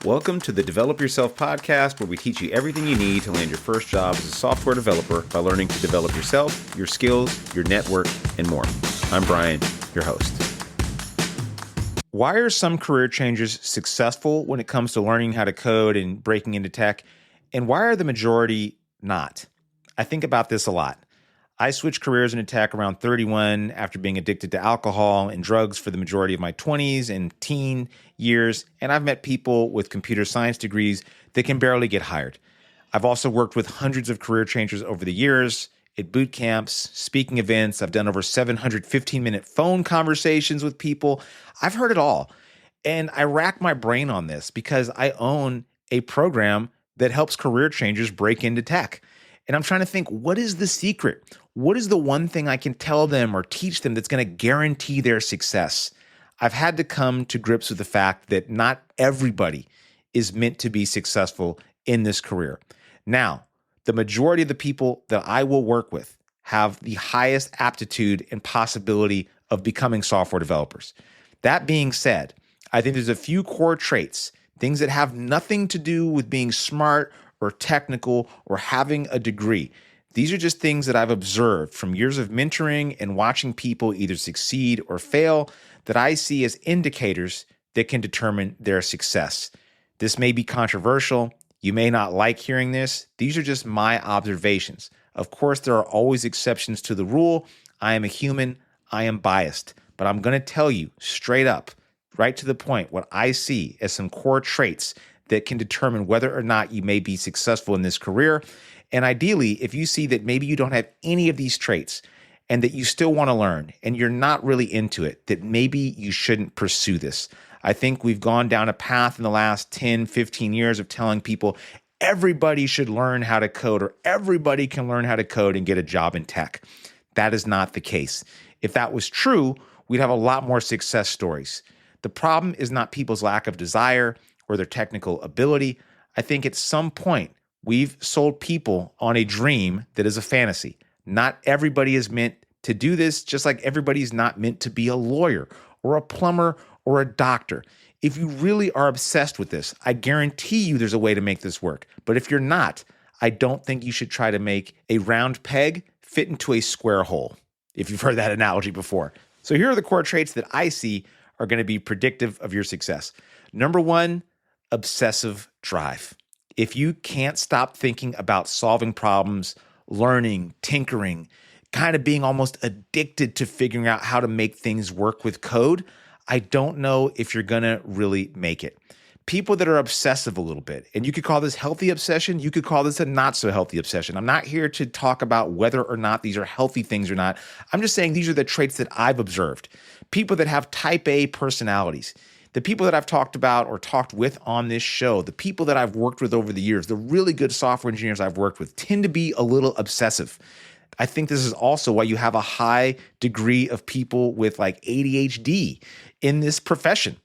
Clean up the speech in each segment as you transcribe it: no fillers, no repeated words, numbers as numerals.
Welcome to the Develop Yourself podcast, where we teach you everything you need to land your first job as a software developer by learning to develop yourself, your skills, your network, and more. I'm Brian, your host. Why are some career changes successful when it comes to learning how to code and breaking into tech, and why are the majority not? I think about this a lot. I switched careers into tech around 31 after being addicted to alcohol and drugs for the majority of my 20s and teen years, and I've met people with computer science degrees that can barely get hired. I've also worked with hundreds of career changers over the years, at boot camps, speaking events. I've done over 700 15-minute phone conversations with people. I've heard it all, and I rack my brain on this because I own a program that helps career changers break into tech. And I'm trying to think, what is the secret? What is the one thing I can tell them or teach them that's going to guarantee their success? I've had to come to grips with the fact that not everybody is meant to be successful in this career. Now, the majority of the people that I will work with have the highest aptitude and possibility of becoming software developers. That being said, I think there's a few core traits, things that have nothing to do with being smart or technical or having a degree. These are just things that I've observed from years of mentoring and watching people either succeed or fail that I see as indicators that can determine their success. This may be controversial. You may not like hearing this. These are just my observations. Of course, there are always exceptions to the rule. I am a human. I am biased. But I'm going to tell you straight up, right to the point, what I see as some core traits that can determine whether or not you may be successful in this career. And ideally, if you see that maybe you don't have any of these traits and that you still want to learn and you're not really into it, that maybe you shouldn't pursue this. I think we've gone down a path in the last 10, 15 years of telling people everybody should learn how to code or everybody can learn how to code and get a job in tech. That is not the case. If that was true, we'd have a lot more success stories. The problem is not people's lack of desire or their technical ability. I think at some point, we've sold people on a dream that is a fantasy. Not everybody is meant to do this, just like everybody's not meant to be a lawyer or a plumber or a doctor. If you really are obsessed with this, I guarantee you there's a way to make this work. But if you're not, I don't think you should try to make a round peg fit into a square hole, if you've heard that analogy before. So here are the core traits that I see are going to be predictive of your success. Number one, obsessive drive. If you can't stop thinking about solving problems, learning, tinkering, kind of being almost addicted to figuring out how to make things work with code, I don't know if you're going to really make it. People that are obsessive a little bit, and you could call this healthy obsession, you could call this a not so healthy obsession. I'm not here to talk about whether or not these are healthy things or not. I'm just saying these are the traits that I've observed. People that have type A personalities. The people that I've talked about or talked with on this show, the people that I've worked with over the years, the really good software engineers I've worked with tend to be a little obsessive. I think this is also why you have a high degree of people with like ADHD in this profession.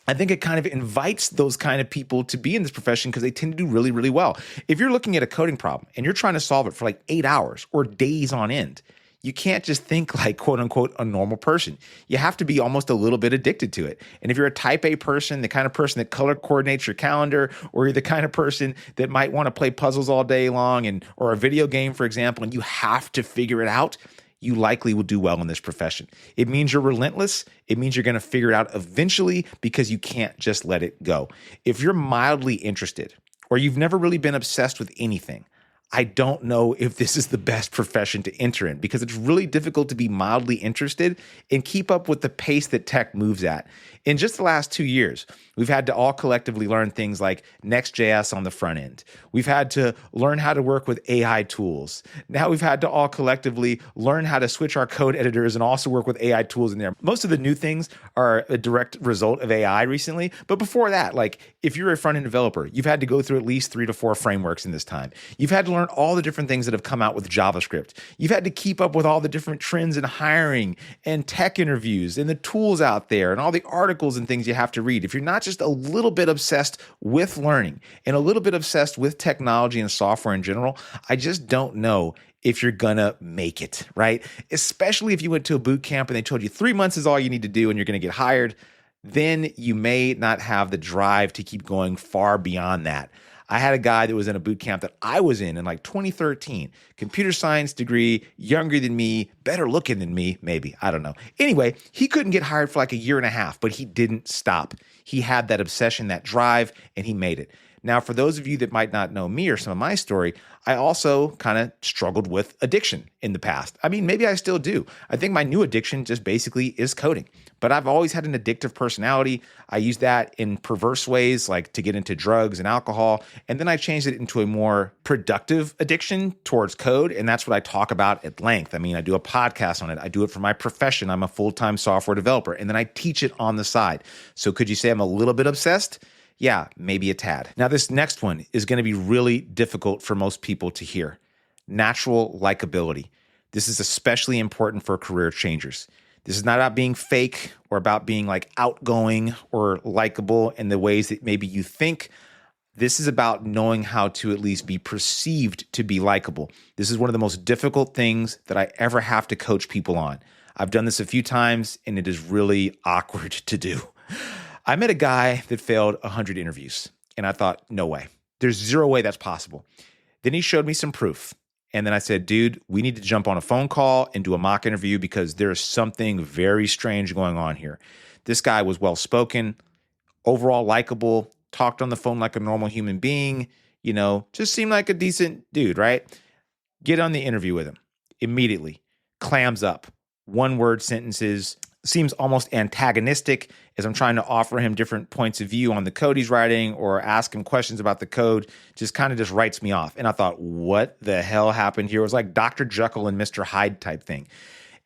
I think it kind of invites those kind of people to be in this profession because they tend to do really, really well. If you're looking at a coding problem and you're trying to solve it for like 8 hours or days on end, you can't just think like, quote unquote, a normal person. You have to be almost a little bit addicted to it. And if you're a type A person, the kind of person that color coordinates your calendar, or you're the kind of person that might want to play puzzles all day long or a video game, for example, and you have to figure it out, you likely will do well in this profession. It means you're relentless. It means you're going to figure it out eventually because you can't just let it go. If you're mildly interested or you've never really been obsessed with anything, I don't know if this is the best profession to enter in because it's really difficult to be mildly interested and keep up with the pace that tech moves at. In just the last 2 years, we've had to all collectively learn things like Next.js on the front end. We've had to learn how to work with AI tools. Now we've had to all collectively learn how to switch our code editors and also work with AI tools in there. Most of the new things are a direct result of AI recently. But before that, like if you're a front-end developer, you've had to go through at least 3 to 4 frameworks in this time. You've had to learn all the different things that have come out with JavaScript. You've had to keep up with all the different trends in hiring and tech interviews and the tools out there and all the articles and things you have to read. If you're not just a little bit obsessed with learning and a little bit obsessed with technology and software in general, I just don't know if you're gonna make it, right? Especially if you went to a boot camp and they told you 3 months is all you need to do and you're gonna get hired. then you may not have the drive to keep going far beyond that. I had a guy that was in a boot camp that I was in like 2013, computer science degree, younger than me, better looking than me, maybe, I don't know. Anyway, he couldn't get hired for like a year and a half, but he didn't stop. He had that obsession, that drive, and he made it. Now, for those of you that might not know me or some of my story, I also kind of struggled with addiction in the past. I mean, maybe I still do. I think my new addiction just basically is coding. But I've always had an addictive personality. I use that in perverse ways, like to get into drugs and alcohol. And then I changed it into a more productive addiction towards code. And that's what I talk about at length. I mean, I do a podcast on it. I do it for my profession. I'm a full-time software developer. And then I teach it on the side. So could you say I'm a little bit obsessed? Yeah, maybe a tad. Now, this next one is going to be really difficult for most people to hear. Natural likability. This is especially important for career changers. This is not about being fake or about being like outgoing or likable in the ways that maybe you think. This is about knowing how to at least be perceived to be likable. This is one of the most difficult things that I ever have to coach people on. I've done this a few times, and it is really awkward to do. I met a guy that failed 100 interviews, and I thought, no way. There's zero way that's possible. Then he showed me some proof. And then I said, dude, we need to jump on a phone call and do a mock interview because there's something very strange going on here. This guy was well-spoken, overall likable, talked on the phone like a normal human being, just seemed like a decent dude, right? Get on the interview with him immediately. Clams up. One-word sentences. Seems almost antagonistic as I'm trying to offer him different points of view on the code he's writing or ask him questions about the code, just writes me off. And I thought, what the hell happened here? It was like Dr. Jekyll and Mr. Hyde type thing.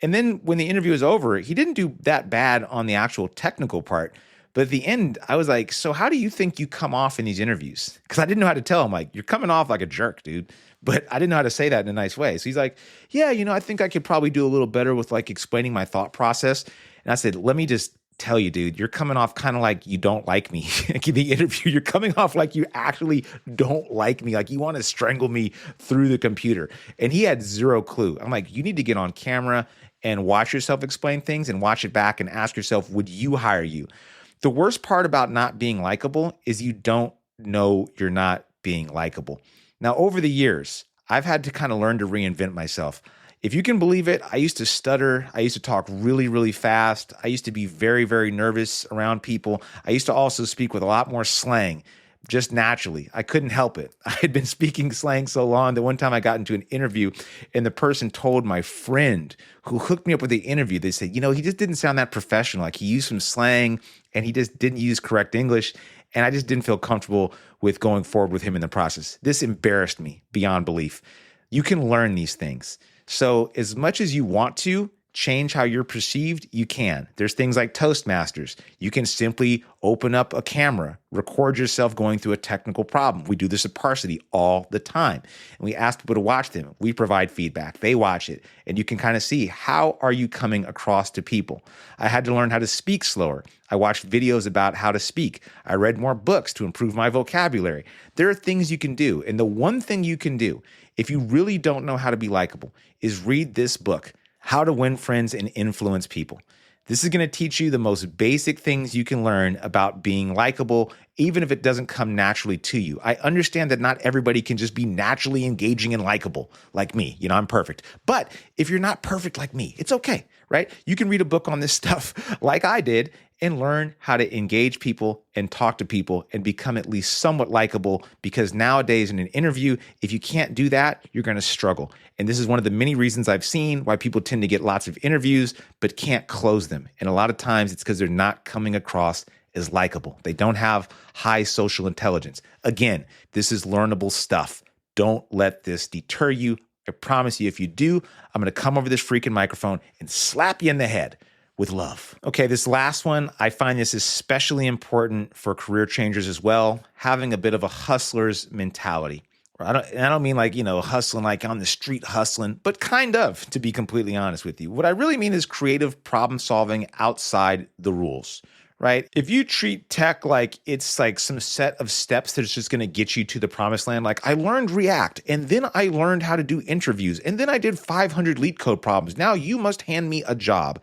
And then when the interview was over, he didn't do that bad on the actual technical part. But at the end, I was like, so how do you think you come off in these interviews? Because I didn't know how to tell him, like, you're coming off like a jerk, dude. But I didn't know how to say that in a nice way. So he's like, yeah, I think I could probably do a little better with like explaining my thought process. And I said, let me just tell you, dude, you're coming off kind of like you don't like me. Like in the interview, you're coming off like you actually don't like me. Like you want to strangle me through the computer. And he had zero clue. I'm like, you need to get on camera and watch yourself explain things and watch it back and ask yourself, would you hire you? The worst part about not being likable is you don't know you're not being likable. Now, over the years, I've had to kind of learn to reinvent myself. If you can believe it, I used to stutter. I used to talk really, really fast. I used to be very, very nervous around people. I used to also speak with a lot more slang, just naturally. I couldn't help it. I had been speaking slang so long that one time I got into an interview and the person told my friend who hooked me up with the interview, they said, he just didn't sound that professional. Like he used some slang and he just didn't use correct English. And I just didn't feel comfortable with going forward with him in the process. This embarrassed me beyond belief. You can learn these things. So as much as you want to change how you're perceived, you can. There's things like Toastmasters. You can simply open up a camera, record yourself going through a technical problem. We do this at Parsity all the time. And we ask people to watch them. We provide feedback. They watch it. And you can kind of see, how are you coming across to people? I had to learn how to speak slower. I watched videos about how to speak. I read more books to improve my vocabulary. There are things you can do. And the one thing you can do, if you really don't know how to be likable, is read this book, How to Win Friends and Influence People. This is going to teach you the most basic things you can learn about being likable, even if it doesn't come naturally to you. I understand that not everybody can just be naturally engaging and likable like me. I'm perfect. But if you're not perfect like me, it's okay, right? You can read a book on this stuff like I did and learn how to engage people and talk to people and become at least somewhat likable, because nowadays in an interview, if you can't do that, you're going to struggle. And this is one of the many reasons I've seen why people tend to get lots of interviews but can't close them. And a lot of times it's because they're not coming across as likable. They don't have high social intelligence. Again, this is learnable stuff. Don't let this deter you. I promise you, if you do, I'm going to come over this freaking microphone and slap you in the head with love. Okay, this last one, I find this especially important for career changers as well, having a bit of a hustler's mentality. I don't mean like, hustling like on the street hustling, but kind of, to be completely honest with you. What I really mean is creative problem solving outside the rules, right? If you treat tech like it's like some set of steps that's just going to get you to the promised land, like I learned React and then I learned how to do interviews and then I did 500 leet code problems. Now you must hand me a job.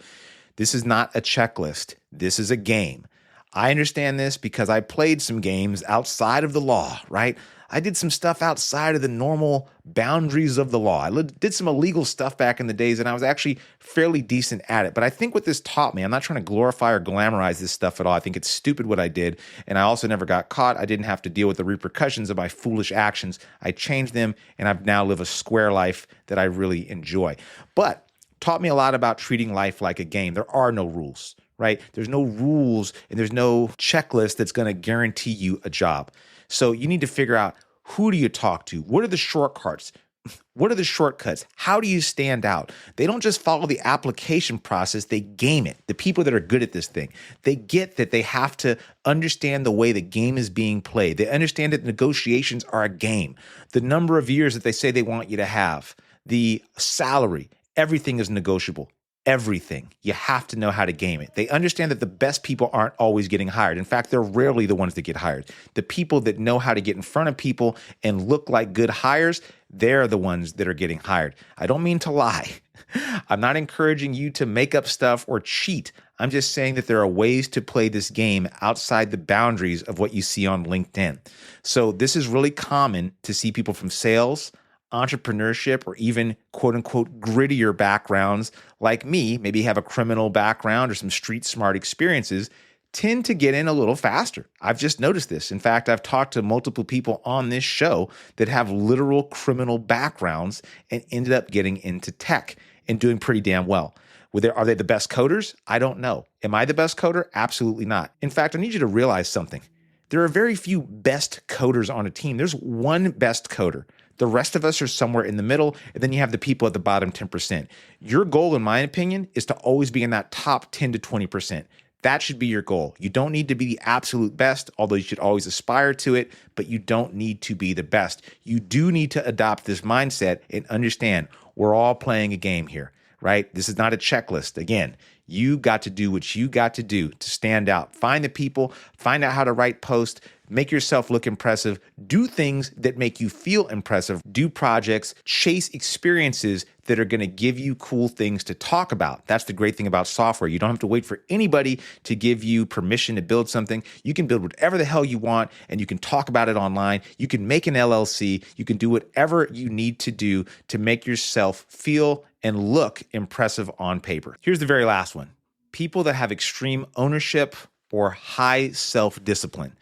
This is not a checklist. This is a game. I understand this because I played some games outside of the law, right? I did some stuff outside of the normal boundaries of the law. I did some illegal stuff back in the days, and I was actually fairly decent at it. But I think what this taught me, I'm not trying to glorify or glamorize this stuff at all. I think it's stupid what I did, and I also never got caught. I didn't have to deal with the repercussions of my foolish actions. I changed them, and I've now live a square life that I really enjoy. But taught me a lot about treating life like a game. There are no rules, right? There's no rules, and there's no checklist that's going to guarantee you a job. So you need to figure out, who do you talk to? What are the shortcuts? What are the shortcuts? How do you stand out? They don't just follow the application process, they game it. The people that are good at this thing, they get that they have to understand the way the game is being played. They understand that negotiations are a game. The number of years that they say they want you to have, the salary, everything is negotiable. Everything. You have to know how to game it. They understand that the best people aren't always getting hired. In fact, they're rarely the ones that get hired. The people that know how to get in front of people and look like good hires, they're the ones that are getting hired. I don't mean to lie. I'm not encouraging you to make up stuff or cheat. I'm just saying that there are ways to play this game outside the boundaries of what you see on LinkedIn. So this is really common to see people from sales, entrepreneurship, or even quote unquote grittier backgrounds like me, maybe have a criminal background or some street smart experiences, tend to get in a little faster. I've just noticed this. In fact, I've talked to multiple people on this show that have literal criminal backgrounds and ended up getting into tech and doing pretty damn well. Are they the best coders? I don't know. Am I the best coder? Absolutely not. In fact, I need you to realize something. There are very few best coders on a team. There's one best coder. The rest of us are somewhere in the middle, and then you have the people at the bottom 10%. Your goal, in my opinion, is to always be in that top 10 to 20%. That should be your goal. You don't need to be the absolute best, although you should always aspire to it, but you don't need to be the best. You do need to adopt this mindset and understand we're all playing a game here, right? This is not a checklist. Again, you got to do what you got to do to stand out. Find the people, find out how to write posts, make yourself look impressive, do things that make you feel impressive, do projects, chase experiences that are going to give you cool things to talk about. That's the great thing about software. You don't have to wait for anybody to give you permission to build something. You can build whatever the hell you want, and you can talk about it online. You can make an LLC. You can do whatever you need to do to make yourself feel and look impressive on paper. Here's the very last one. People that have extreme ownership or high self-discipline.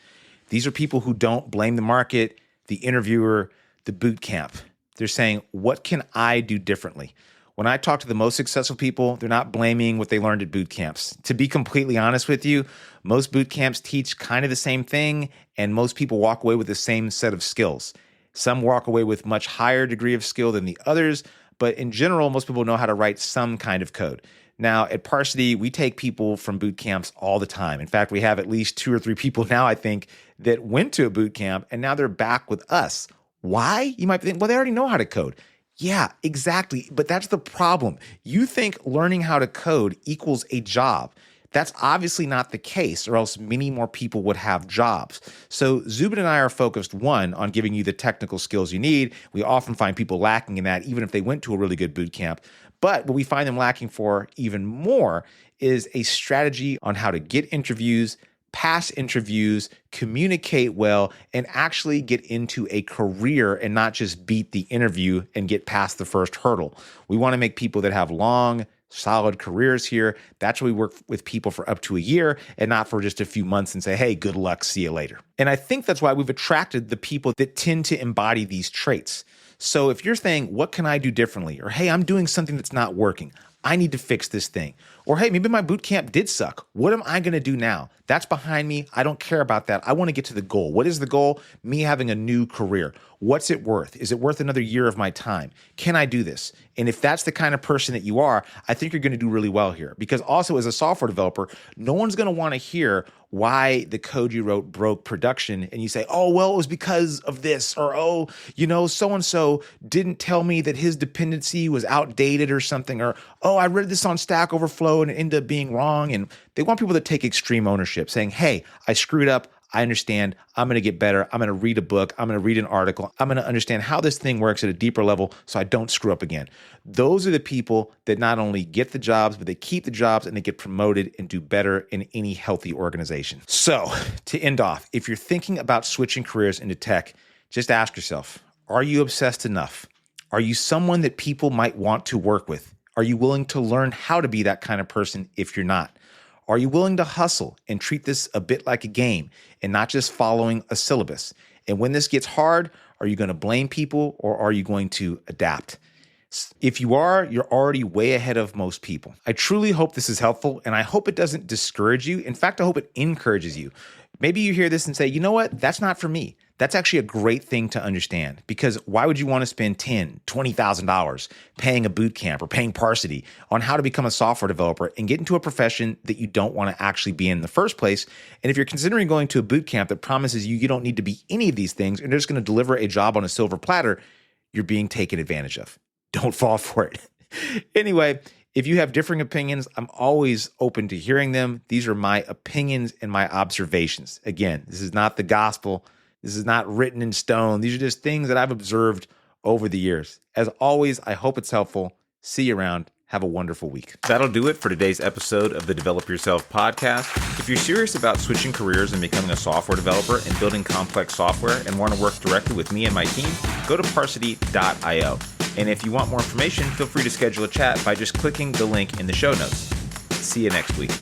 These are people who don't blame the market, the interviewer, the boot camp. They're saying, what can I do differently? When I talk to the most successful people, they're not blaming what they learned at boot camps. To be completely honest with you, most boot camps teach kind of the same thing, and most people walk away with the same set of skills. Some walk away with much higher degree of skill than the others, but in general, most people know how to write some kind of code. Now, at Parsity, we take people from boot camps all the time. In fact, we have at least 2 or 3 people now, I think, that went to a boot camp, and now they're back with us. Why? You might think, well, they already know how to code. Yeah, exactly. But that's the problem. You think learning how to code equals a job. That's obviously not the case, or else many more people would have jobs. So Zubin and I are focused, one, on giving you the technical skills you need. We often find people lacking in that, even if they went to a really good boot camp. But what we find them lacking for even more is a strategy on how to get interviews, pass interviews, communicate well, and actually get into a career and not just beat the interview and get past the first hurdle. We want to make people that have long, solid careers here. That's why we work with people for up to a year and not for just a few months and say, hey, good luck, see you later. And I think that's why we've attracted the people that tend to embody these traits. So if you're saying, what can I do differently? Or, hey, I'm doing something that's not working. I need to fix this thing. Or, hey, maybe my boot camp did suck. What am I going to do now? That's behind me. I don't care about that. I want to get to the goal. What is the goal? Me having a new career. What's it worth? Is it worth another year of my time? Can I do this? And if that's the kind of person that you are, I think you're going to do really well here. Because also as a software developer, no one's going to want to hear why the code you wrote broke production. And you say, oh, well, it was because of this. Or, oh, so-and-so didn't tell me that his dependency was outdated or something. Or, oh, I read this on Stack Overflow and it ended up being wrong. And they want people to take extreme ownership, saying, hey, I screwed up. I understand. I'm going to get better. I'm going to read a book. I'm going to read an article. I'm going to understand how this thing works at a deeper level so I don't screw up again. Those are the people that not only get the jobs, but they keep the jobs and they get promoted and do better in any healthy organization. So to end off, if you're thinking about switching careers into tech, just ask yourself, are you obsessed enough? Are you someone that people might want to work with? Are you willing to learn how to be that kind of person if you're not? Are you willing to hustle and treat this a bit like a game and not just following a syllabus? And when this gets hard, are you going to blame people or are you going to adapt? If you are, you're already way ahead of most people. I truly hope this is helpful, and I hope it doesn't discourage you. In fact, I hope it encourages you. Maybe you hear this and say, you know what? That's not for me. That's actually a great thing to understand, because why would you want to spend $10,000, $20,000 paying a boot camp or paying Parsity on how to become a software developer and get into a profession that you don't want to actually be in the first place? And if you're considering going to a boot camp that promises you don't need to be any of these things and they're just going to deliver a job on a silver platter, you're being taken advantage of. Don't fall for it. Anyway, if you have differing opinions, I'm always open to hearing them. These are my opinions and my observations. Again, this is not the gospel. This is not written in stone. These are just things that I've observed over the years. As always, I hope it's helpful. See you around. Have a wonderful week. That'll do it for today's episode of the Develop Yourself podcast. If you're serious about switching careers and becoming a software developer and building complex software and want to work directly with me and my team, go to Parsity.io. And if you want more information, feel free to schedule a chat by just clicking the link in the show notes. See you next week.